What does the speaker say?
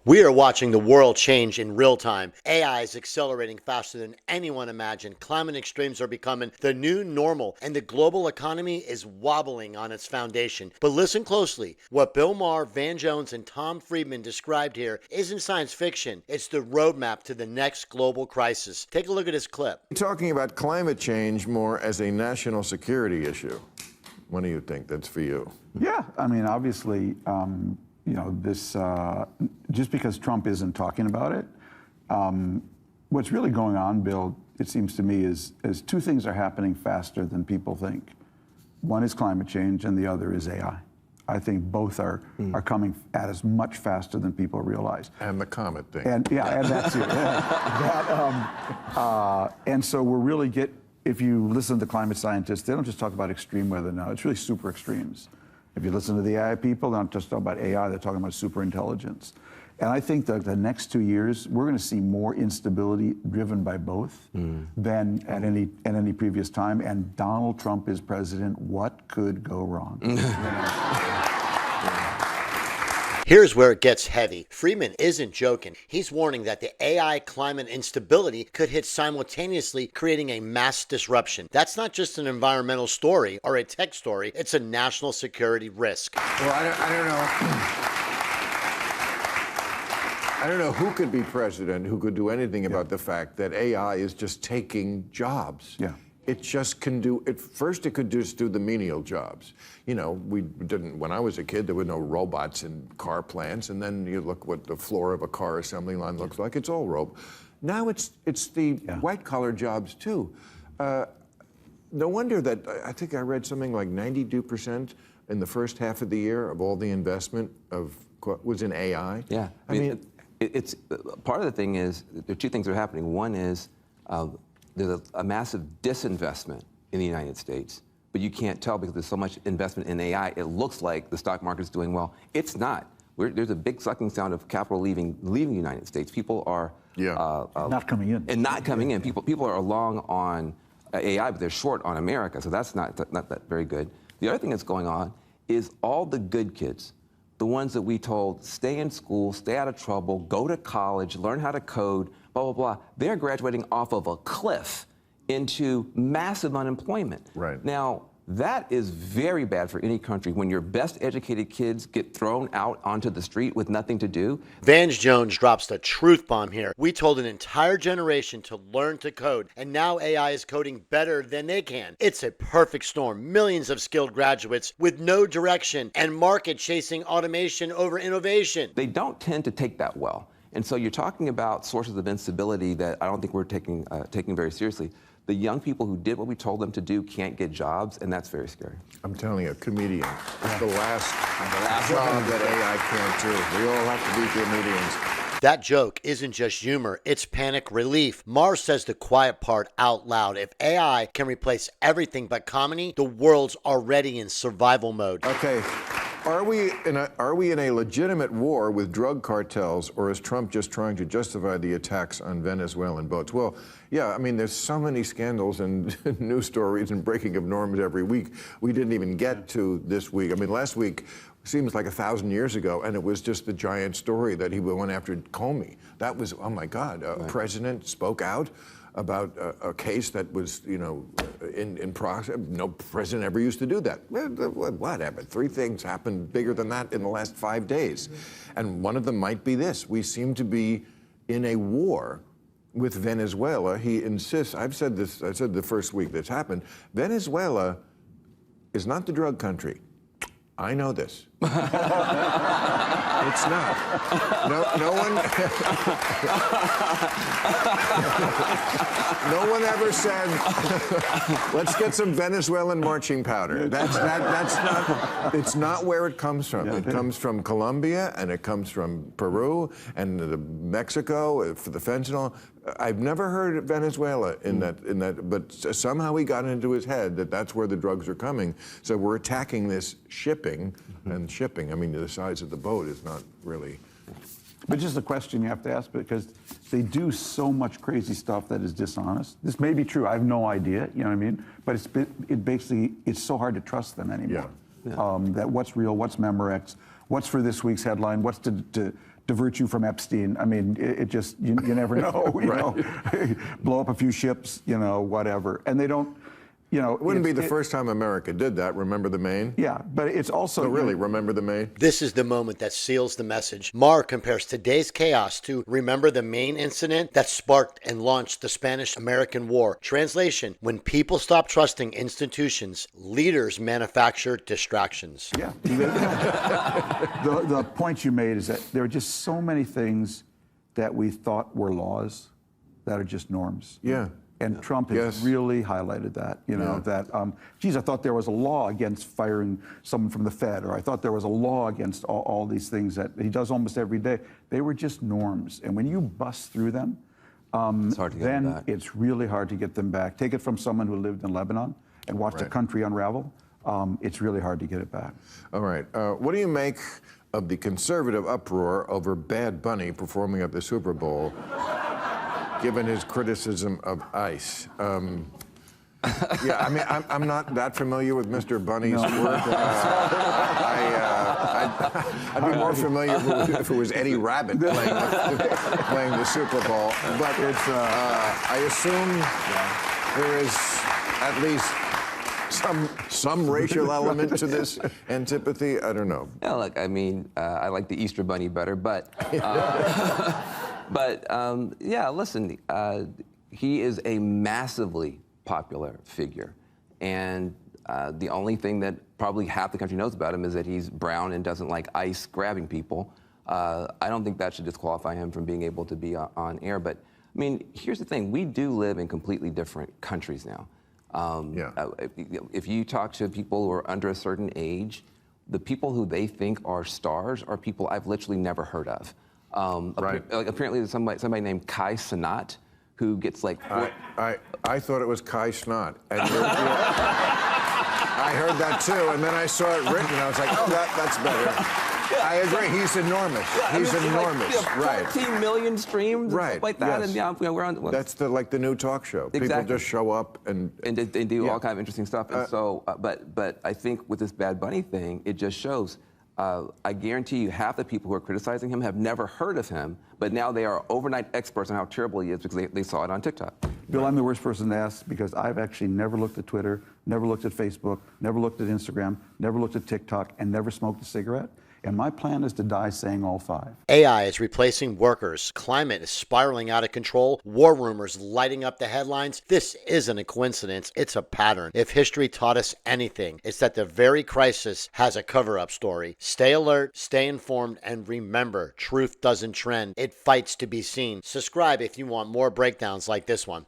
We are watching the world change in real time. AI is accelerating faster than anyone imagined. Climate extremes are becoming the new normal, and the global economy is wobbling on its foundation. But listen closely. What Bill Maher, Van Jones, and Tom Friedman described here isn't science fiction. It's the roadmap to the next global crisis. Take a look at this clip. Talking about climate change more as a national security issue. What do you think? That's for you. Yeah, I mean, obviously, this just because Trump isn't talking about it, what's really going on, Bill, it seems to me, is two things are happening faster than people think. One is climate change, and the other is AI. I think both are coming at us much faster than people realize. And the comet thing. And and that's it. And so we're really if you listen to climate scientists, they don't just talk about extreme weather now. It's really super extremes. If you listen to the AI people, they don't just talk about AI, they're talking about super intelligence. And I think that the next 2 years, we're going to see more instability driven by both than at any previous time. And Donald Trump is president. What could go wrong? Here's where it gets heavy. Friedman isn't joking. He's warning that the AI climate instability could hit simultaneously, creating a mass disruption. That's not just an environmental story or a tech story, it's a national security risk. Well, I don't know. I don't know who could be president who could do anything about the fact that AI is just taking jobs. Yeah. It just can do it. First, it could just do the menial jobs. You know, we didn't, when I was a kid, there were no robots in car plants. And then you look what the floor of a car assembly line looks like. It's all robot. Now it's the white collar jobs too. No wonder that I think I read something like 92% in the first half of the year of all the investment was in AI. Yeah. I mean, it's part of the thing is there are two things that are happening. One is there's a massive disinvestment in the United States, but you can't tell because there's so much investment in AI. It looks like the stock market is doing well. It's not. There's a big sucking sound of capital leaving the United States. People are not coming in. And not coming in. People are long on AI, but they're short on America, so that's not that very good. The other thing that's going on is all the good kids, the ones that we told stay in school, stay out of trouble, go to college, learn how to code, blah, blah, blah. They're graduating off of a cliff into massive unemployment. Right. Now, that is very bad for any country when your best educated kids get thrown out onto the street with nothing to do. Van Jones drops the truth bomb here. We told an entire generation to learn to code, and now AI is coding better than they can. It's a perfect storm. Millions of skilled graduates with no direction and market chasing automation over innovation. They don't tend to take that well. And so you're talking about sources of instability that I don't think we're taking very seriously. The young people who did what we told them to do can't get jobs, and that's very scary. I'm telling you, a comedian. It's the last job that AI can't do. We all have to be comedians. That joke isn't just humor, it's panic relief. Maher says the quiet part out loud. If AI can replace everything but comedy, the world's already in survival mode. Okay. Are we in a legitimate war with drug cartels, or is Trump just trying to justify the attacks on Venezuelan boats? Well, yeah, I mean, there's so many scandals and news stories and breaking of norms every week. We didn't even get to this week. I mean, last week seems like 1,000 years ago, and it was just the giant story that he went after Comey. That was, oh my God, a president spoke out about a case that was, in process. No president ever used to do that. What happened? 3 things happened bigger than that in the last 5 days. And one of them might be this. We seem to be in a war with Venezuela. He insists, I said the first week that's happened, Venezuela is not the drug country. I know this. It's not. No one. No one ever said, "Let's get some Venezuelan marching powder." That's not. It's not where it comes from. It comes from Colombia, and it comes from Peru and Mexico for the fentanyl. I've never heard of Venezuela in that, but somehow he got into his head that that's where the drugs are coming. So we're attacking this shipping, and shipping, I mean, the size of the boat is not really. But just a question you have to ask, because they do so much crazy stuff that is dishonest. This may be true. I have no idea. You know what I mean? But it's so hard to trust them anymore. Yeah. That what's real, what's Memorex, what's for this week's headline, what's to divert you from Epstein. I mean, it just, you never know, you know, blow up a few ships, you know, whatever. And they don't, you know. It wouldn't be the first time America did that. Remember the Maine? Yeah, but it's also. No, really, remember the Maine? This is the moment that seals the message. Maher compares today's chaos to remember the Maine incident that sparked and launched the Spanish-American War. Translation: when people stop trusting institutions, leaders manufacture distractions. Yeah. The point you made is that there are just so many things that we thought were laws that are just norms. Yeah. And Trump has really highlighted that, you know, that, geez, I thought there was a law against firing someone from the Fed, or I thought there was a law against all these things that he does almost every day. They were just norms. And when you bust through them, it's hard to get them then back. it's really hard to get them back. Take it from someone who lived in Lebanon and watched the country unravel. It's really hard to get it back. All right. What do you make of the conservative uproar over Bad Bunny performing at the Super Bowl, given his criticism of ICE? Yeah, I mean, I'm not that familiar with Mr. Bunny's work. I'd be more familiar if it was Eddie Rabbit playing the Super Bowl. But it's, I assume there is at least some racial element to this antipathy. I don't know. Yeah, look, I mean, I like the Easter Bunny better, but yeah, listen, he is a massively popular figure, and the only thing that probably half the country knows about him is that he's brown and doesn't like ICE grabbing people. I don't think that should disqualify him from being able to be on air. But I mean, here's the thing: we do live in completely different countries now. If you talk to people who are under a certain age, the people who they think are stars are people I've literally never heard of. Like apparently there's somebody named Kai Cenat who gets like. I thought it was Kai Snot. And I heard that too, and then I saw it written, and I was like, oh, that's better. I agree. He's enormous. He's enormous. Like, 14 million streams, and stuff like that, and we're on. That's like the new talk show. Exactly. People just show up and they do all kind of interesting stuff. And so, but I think with this Bad Bunny thing, it just shows. I guarantee you, half the people who are criticizing him have never heard of him, but now they are overnight experts on how terrible he is because they saw it on TikTok. Bill, I'm the worst person to ask because I've actually never looked at Twitter, never looked at Facebook, never looked at Instagram, never looked at TikTok, and never smoked a cigarette. And my plan is to die saying all five. AI is replacing workers. Climate is spiraling out of control. War rumors lighting up the headlines. This isn't a coincidence. It's a pattern. If history taught us anything, it's that the very crisis has a cover-up story. Stay alert, stay informed, and remember, truth doesn't trend. It fights to be seen. Subscribe if you want more breakdowns like this one.